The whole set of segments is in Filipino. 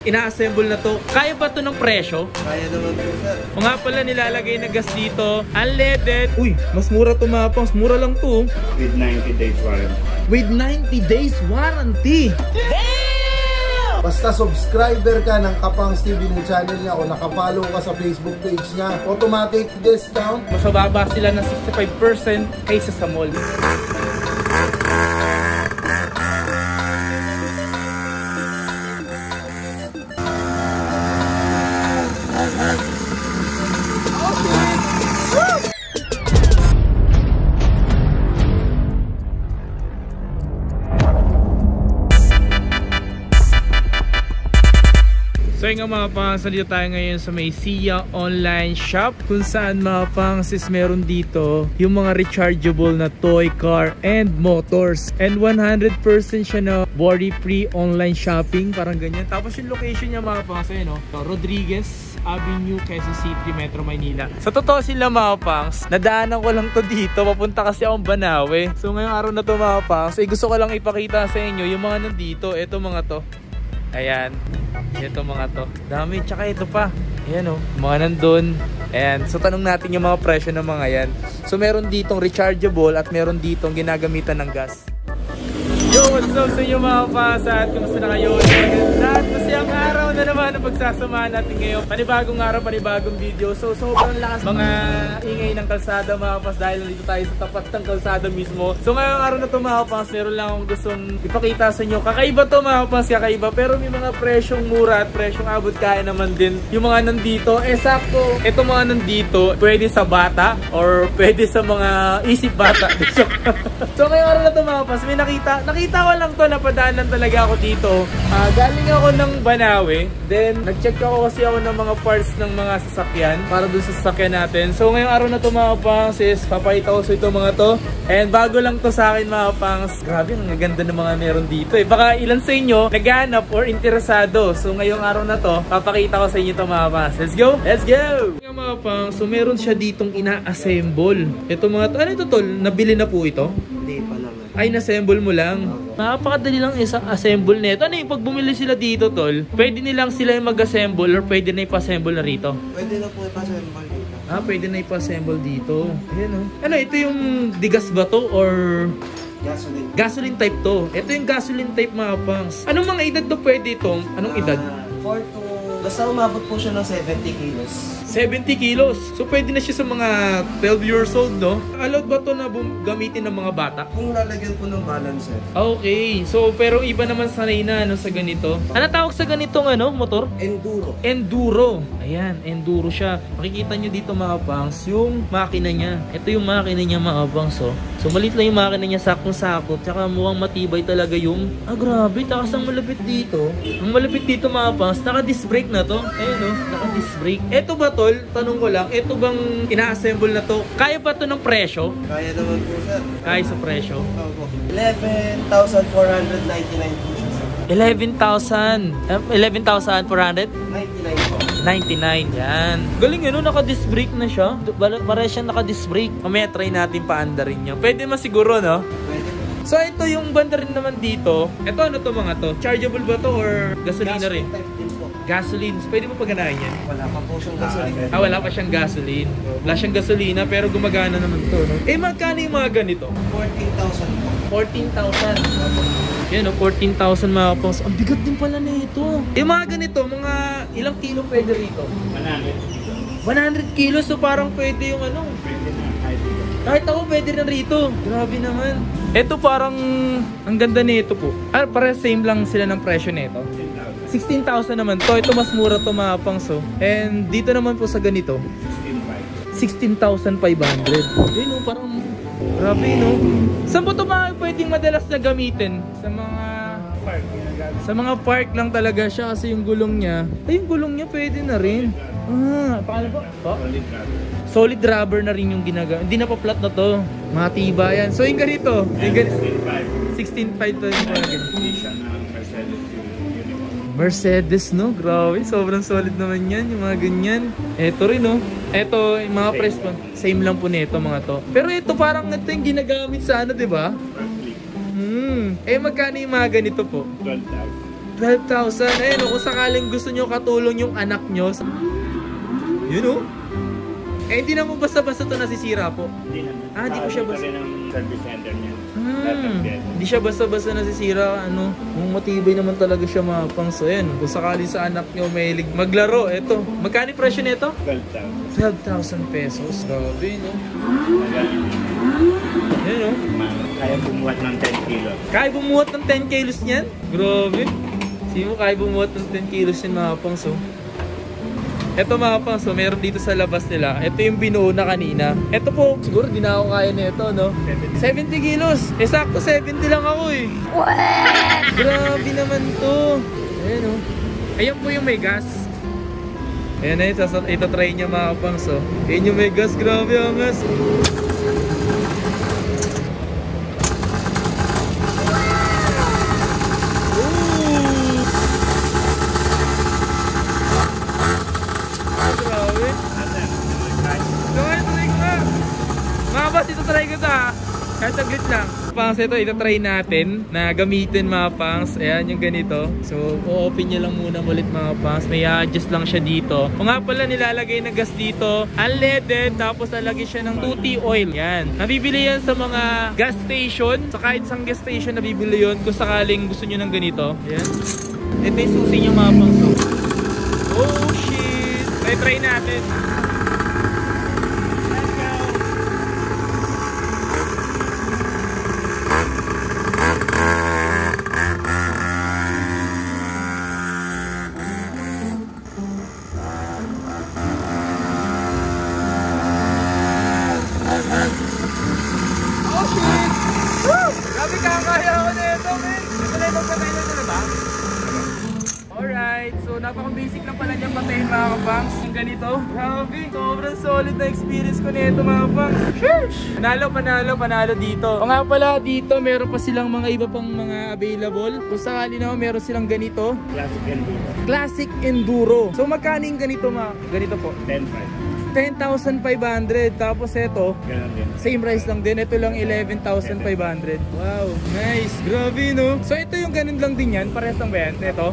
ina-assemble na to. Kaya ba to ng presyo? Kaya naman po, sir. O nga pala nilalagay na gas dito. Unleaded. Uy, mas mura to mga pangs. Mura lang to. With 90 days warranty. With 90 days warranty. Basta subscriber ka ng Kapangs TV ng channel niya o nakafollow ka sa Facebook page niya, automatic discount. Mas mababa sila ng 65% kaysa sa mall. So yun nga mga pangs, dito tayo ngayon sa may Sia online shop kung saan mga pangs is meron dito yung mga rechargeable na toy car and motors, and 100% siya na worry free online shopping, parang ganyan. Tapos yung location niya mga pangs ay no, Rodriguez Avenue, Quezon City, Metro Manila. Sa totoo sila mga pangs, nadaanan ko lang to dito, papunta kasi akong Banawe. So ngayong araw na to mga pangs, gusto ko lang ipakita sa inyo yung mga nandito. Ito mga to, ayan, ito mga to, dami. Tsaka ito pa, ayan o, mga nandun. Ayan, so tanong natin yung mga presyo ng mga yan. So meron ditong rechargeable at meron ditong ginagamitan ng gas. Yo, what's up sa inyo mga pasat? Kamusta na kayo? At masayang araw na naman ang pagsasamahan natin ngayon. Panibagong araw, panibagong video. So sobrang lakas mga ingay ng kalsada mga pas, dahil nandito tayo sa tapat ng kalsada mismo. So ngayong araw na to mga pas, meron lang akong gustong ipakita sa inyo. Kakaiba to mga pas, kakaiba. Pero may mga presyong mura at presyong abot kaya naman din yung mga nandito. Sakto, ito mga nandito, pwede sa bata or pwede sa mga isip bata. So ngayong araw na to mga pas, may nakita ko lang to, napadaanan talaga ako dito. Galing ako ng Banawe, then nag-check ako kasi ako ng mga parts ng mga sasakyan para dun sa sasakyan natin. So ngayong araw na to mga pangs is papakita ko sa ito mga to, and bago lang to sa akin mga pangs. Grabe, ang ganda ng mga meron dito eh. Baka ilan sa inyo naghahanap or interesado. So ngayong araw na to, papakita ko sa inyo to mga pangs. Let's go! Let's go! Mga pangs, so meron siya ditong ina-assemble. Ito mga to, ano ito tol? Nabili na po ito? Hindi pa naman. Ay, na-assemble mo lang. Napakadali lang isang assemble nito. Ano yung pag bumili sila dito, tol? Pwede nilang sila yung mag-assemble or pwede na ipa-assemble na rito? Pwede na po ipa-assemble dito. Pwede na ipa-assemble dito. Ayan o. Ano, ito yung digas ba to or Gasoline. gasoline type to? Ito yung gasoline type mga pangs. Anong mga edad to pwede itong? Anong edad? 4 to... Basta umabot po siya ng 70 kilos. 70 kilos. So pwede na siya sa mga 12 years old, no? Allowed ba to na gamitin ng mga bata? Kung lalagyan po ng balancer. Okay. So pero iba naman sanay na ano sa ganito. Ano tawag sa ganitong ano, motor? Enduro. Enduro. Ayan, enduro siya. Makikita nyo dito mga pangs, yung makina niya. Ito yung makina niya mga pangs, oh. So maliit lang yung makina niya, sakong-sakot. Tsaka mukhang matibay talaga yung... grabe, takas ang malapit dito. Ang malapit dito mga pangs, naka-disc brake na to. Ayun oh, naka-disc brake. Ito ba tol? Tanong ko lang, ito bang ina-assemble na to? Kaya ba to ng presyo? Kaya naman po, sir. Kaya sa presyo? Opo. 11,499 po siya, sir. 11,400? 99 po. 99, yan. Galing yun, naka-disc brake na siya. Para siyang naka-disc brake. Mamaya try natin paandarin niya. Pwede masiguro, no? Pwede. So ito yung banda rin naman dito. Ito ano to mga to? Chargeable ba to or gasolina rin? Type din po. Gasoline. Pwede mo paganahin yan? Wala pa po siyang gasolina. Wala pa siyang gasoline. Wala siyang gasolina pero gumagana naman to, no? Magkano yung mga ganito? 14,000 po. 14,000. Yan o, 14,000 mga pangs. Ang bigat din pala nito. Yung mga ganito, mga ilang kilo pwede rito? 100 kilos. So parang pwede yung ano? Pwede na, kahit ako pwede na rito. Grabe naman. Ito parang ang ganda nito po. Para same lang sila ng presyo nito. 16,000 naman to. Ito mas mura to mga pangs. And dito naman po sa ganito 16,500. Yun o, parang grabe no. Saan po ito pwedeng madalas na gamitin? Sa mga park. Sa mga park lang talaga siya kasi yung gulong niya. Yung gulong niya pwede na rin. Paano po? Solid rubber na rin yung ginagamit. Hindi na pa flat na to. Matiba yan. So yung ganito. 16.5 to yung mga ganito. Mercedes, no? Grabe. Sobrang solid naman yan. Yung mga ganyan. Eto rin, no? Eto, yung mga press pa. Same lang po nito mga to. Pero ito parang ito yung ginagamit sa ano, diba? Magkano yung mga ganito po? 12,000. 12,000. Ayun o, kung sakaling gusto nyo katulong yung anak nyo. Yun o. Eh, hindi naman basta-basta ito nasisira po. Hindi naman. Di ko siya basta. ng service center niya. Hindi siya basta-basta nasisira. Kung matibay naman talaga siya mga pangs. So, ayan, kung sakali sa anak nyo mahilig maglaro, eto. Magkano yung presyo nito? 12,000. 12,000 pesos. Grabe, no? Magaling. Ayan, no? Kaya bumuhat ng 10 kilos. Kaya bumuhat ng 10 kilos niyan? Grabe. Sige mo, kaya bumuhat ng 10 kilos yan mga pangs, oh. Ito mga pangs, so meron dito sa labas nila. Ito yung binuo na kanina. Ito po, siguro di na ako kaya nito, no? 70 kilos. Sakto 70 lang ako eh. Grabe naman to. Ayan o. Ayan po yung may gas. Ayan na yun, itatry niya mga pangs, oh. Ayan yung may gas, grabe ang gas. Try ko ta. Kahit saglit lang. Pangs, ito itatry natin na gamitin mga pangs. Ayan yung ganito. So, o-open nyo lang muna ulit mga pangs. May adjust lang siya dito. Kung nga pala nilalagay na gas dito, unleaded, tapos lalagay siya ng 2T oil. Yan. Nabibili yan sa mga gas station. Sa kahit isang gas station nabibili yun kung sakaling gusto nyo ng ganito. Ayan. Ito yung susi nyo mga pangs. Oh shit. Try natin. Grabe kakaya ako na ito, man. Ito na ibang patay na ba? Alright, so napaka-basic lang pala niyang patayin mga kabangs. Yung ganito, grabe. Sobrang solid na experience ko nito mga kabangs. Sheesh! Panalo dito. O nga pala dito, meron pa silang mga iba pang mga available. Kung sakali naman, meron silang ganito. Classic Enduro. So magkano yung ganito ganito po? 10,500. Tapos ito, same price lang din. Ito lang 11,500. Wow, nice. Grabe, no? So ito yung ganun lang din yan. Parehas lang ba yan? Ito?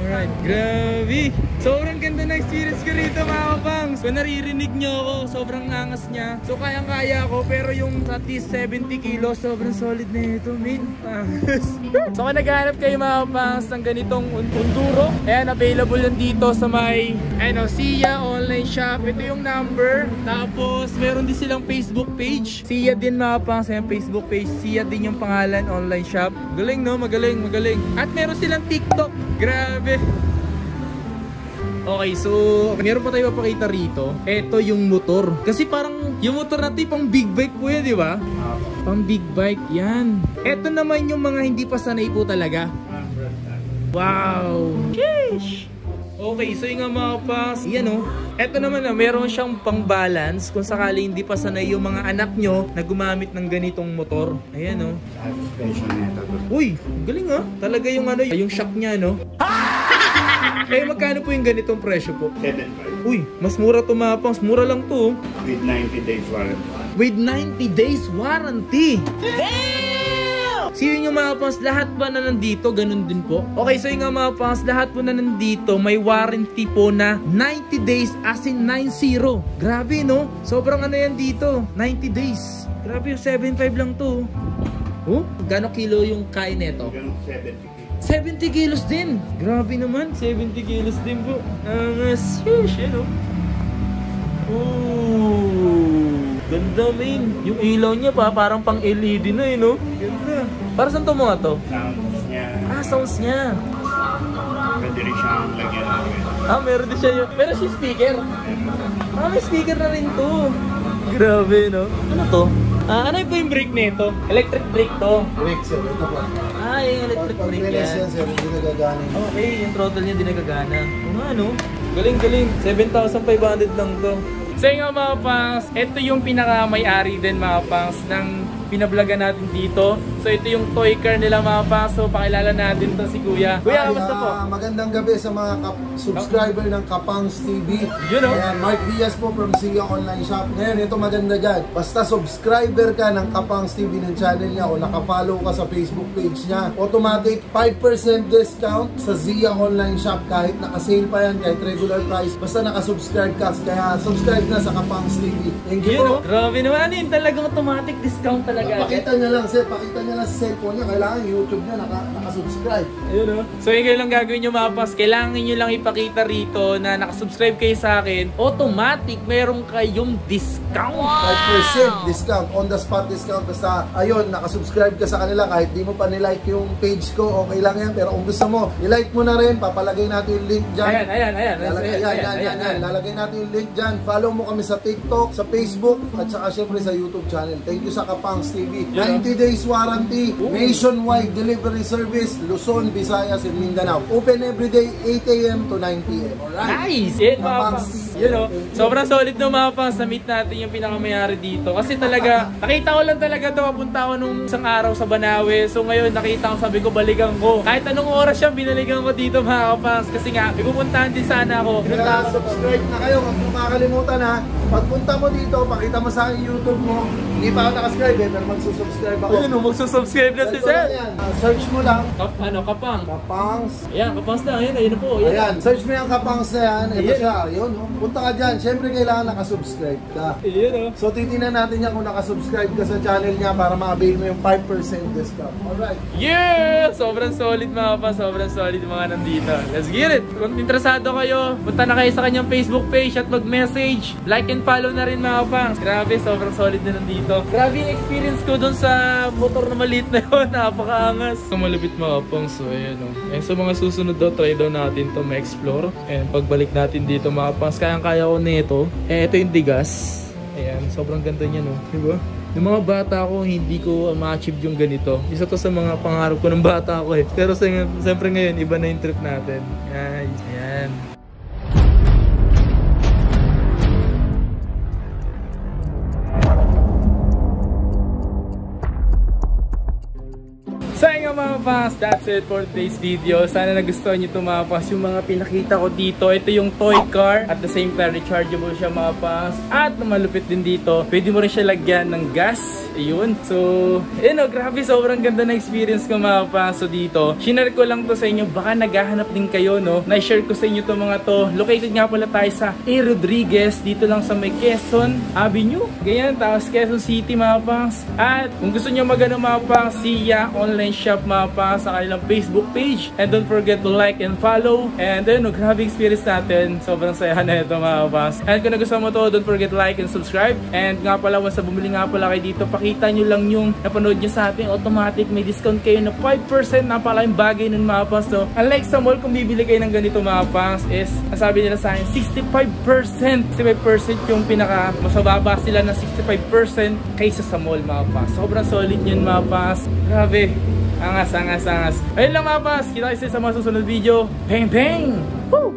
Alright, grabe. Sobrang ganda na experience ko rito mga kabangs. Kung naririnig nyo ako, sobrang angas niya. So kayang-kaya ako. Pero yung at least 70 kilos, sobrang solid na ito, min. So kung naghahanap kayo mga kabangs ng ganitong Enduro, ayan, available yan dito sa may SIA online shop. Ito yung number. Tapos meron din silang Facebook page. SIA din mga kabangs, yung Facebook page. SIA din yung pangalan, online shop. Galing, no? Magaling. At meron silang TikTok. Grabe. Okay, so meron pa tayo papakita rito. Ito yung motor. Kasi parang yung motor natin pang big bike po yan, di ba? Pang big bike yan. Ito naman yung mga hindi pa sanay po talaga. Wow. Sheesh. Okay, so yung mga pas, yan o. Ito naman na, meron siyang pang balance kung sakali hindi pa sanay yung mga anak nyo na gumamit ng ganitong motor. Ayan o. Uy, galing ha. Talaga yung yung shock niya, no? Eh, magkano po yung ganitong presyo po? 7,500. Uy, mas mura to mga pangs. Mura lang to. With 90 days warranty. With 90 days warranty. Damn! So yun yung mga pangs, lahat ba na nandito, ganun din po. Okay, so yung mga pangs, lahat po na nandito, may warranty po na 90 days as in 90. Grabe, no? Sobrang yan dito, 90 days. Grabe, 7,500 lang to. Oh, gano'ng kilo yung kain nito? 70 kilos din. Grabe naman, 70 kilos din po. Sheesh, yan o. Oh, ganda, man. Yung ilaw niya pa, parang pang LED na eh, no? Ganda. Para saan to mga to? Sounds niya. Sounds niya. Pwede rin siyang lagyan namin. Meron din siya yun. Pero siya speaker. May speaker na rin to. Grabe, no? Ano to? Ano yung brake nito? Electric brake to. Brake, sir. Ito po. Yung electric brake yan. Sir, hindi nagagana. Okay, yung throttle niya di nagagana. Ano? Galing. 7,500 lang to. So yung mga pangs, ito yung pinaka may-ari din mga pangs ng pinablagan natin dito. So ito yung toy car nila mga pangs. So pakilala natin to si Kuya. Kuya, kamusta po? Magandang gabi sa mga subscriber ng Kapangs TV. You know? Ayan, Mark Diaz po from Sia Online Shop. Ngayon, ito maganda dyan. Basta subscriber ka ng Kapangs TV ng channel niya o nakafollow ka sa Facebook page niya, automatic 5% discount sa Sia Online Shop. Kahit naka-sale pa yan, kahit regular price, basta nakasubscribe ka. Kaya subscribe na sa Kapangs TV. Thank you po. Grabe naman, ano yun, talagang automatic discount talaga. Pakita niya lang, sir. Pakita niya lang sa cellphone niya. Kailangan YouTube niya nakasubscribe. Ayun o. So yung lang gagawin nyo mga pas, kailangan nyo lang ipakita rito na nakasubscribe kayo sa akin, automatic meron kayong discount. 5% discount, on the spot discount. Basta ayun, nakasubscribe ka sa kanila kahit di mo pa nilike yung page ko, okay lang yan. Pero kung gusto mo, nilike mo na rin, papalagay natin yung link dyan. Ayan. Lalagay natin yung link dyan. Follow mo kami sa TikTok, sa Facebook, at saka syempre sa YouTube channel. Thank you sa Kapangs TV. 90 days warranty, nationwide delivery service, Luzon, Visayas, and Mindanao. Open every day, 8 AM to 9 PM. Alright? Nice! Yan mga pangs. You know, sobrang solid no mga pangs. Na-meet natin yung pinakamayari dito. Kasi talaga, nakita ko lang talaga ito. Papunta ako nung isang araw sa Banawe. So ngayon, nakita ko, sabi ko, balikan ko. Kahit anong oras siya, binalikan ko dito mga kapangs. Kasi nga, may pupuntahan din sana ako. Kaya subscribe na kayo. Huwag mo makakalimutan ha. Pagpunta mo dito, pakita mo sa akin YouTube mo. Hindi pa ako nakasubscribe pero magsusubscribe ako. Ayun, magsusubscribe na si Sir. Search mo lang. Kapang? Kapangs. Ayan, Kapangs na. Ayun po. Ayan, search mo yung Kapangs na yan. Ito siya. Yun, punta ka dyan. Siyempre kailangan nakasubscribe ka. Ayun o. So titingnan natin yan kung nakasubscribe ka sa channel niya para ma-avail mo yung 5% discount. Alright. Yeah! Sobrang solid mga pa. Sobrang solid mga nandito. Let's get it! Kung interesado kayo, punta na kayo sa kanyang Facebook page at mag-message. Like and follow na rin mga pangs. Grabe, sobrang solid na nandito. Grabe yung experience ko dun sa motor na maliit na yun. Napakaangas. So malapit mga pangs. So ayan o. And sa mga susunod daw, try daw natin to ma-explore. And pagbalik natin dito mga pangs, kayang-kaya ko nito. Ito yung Digas. Ayan, sobrang ganda niya no. Diba? Yung mga bata ko, hindi ko ma-achieve yung ganito. Isa to sa mga pangarap ko ng bata ko eh. Pero siyempre ngayon, iba na yung trip natin. Ayan. So nga mga pangs, that's it for today's video. Sana nagustuhan nyo ito mga pangs. Yung mga pinakita ko dito, ito yung toy car. At the same time, rechargeable siya mga pangs. At malupit din dito, pwede mo rin siya lagyan ng gas. Ayun. So, yun o, grabe, sobrang ganda na experience ko mga pangs. So dito, shinare ko lang to sa inyo. Baka naghahanap din kayo, no? Na-share ko sa inyo to mga to. Located nga pala tayo sa A. Rodriguez. Dito lang sa may Quezon Avenue. Ganyan, tapos Quezon City mga pangs. At kung gusto nyo magano mga pangs, Sia Online Shop mga pangs sa kanilang Facebook page. And don't forget to like and follow. And then, grabe experience natin. Sobrang saya na ito mga pangs. And kung nagustuhan mo to, don't forget to like and subscribe. And nga pala, once na bumili nga pala kayo dito, pakita nyo lang yung napanood nyo sa ating automatic. May discount kayo na 5%. Napalaking bagay nun mga pangs. So, unlike sa mall, kung bibili kayo ng ganito mga pangs, is, nasabi nila sa akin, 65%. 65% yung pinaka, mas mababa sila ng 65% kaysa sa mall mga pangs. Sobrang solid yun mga pangs. Grabe. Angas. Ayun lang mga pas. Kita kasi sa mga susunod video. Bang! Woo!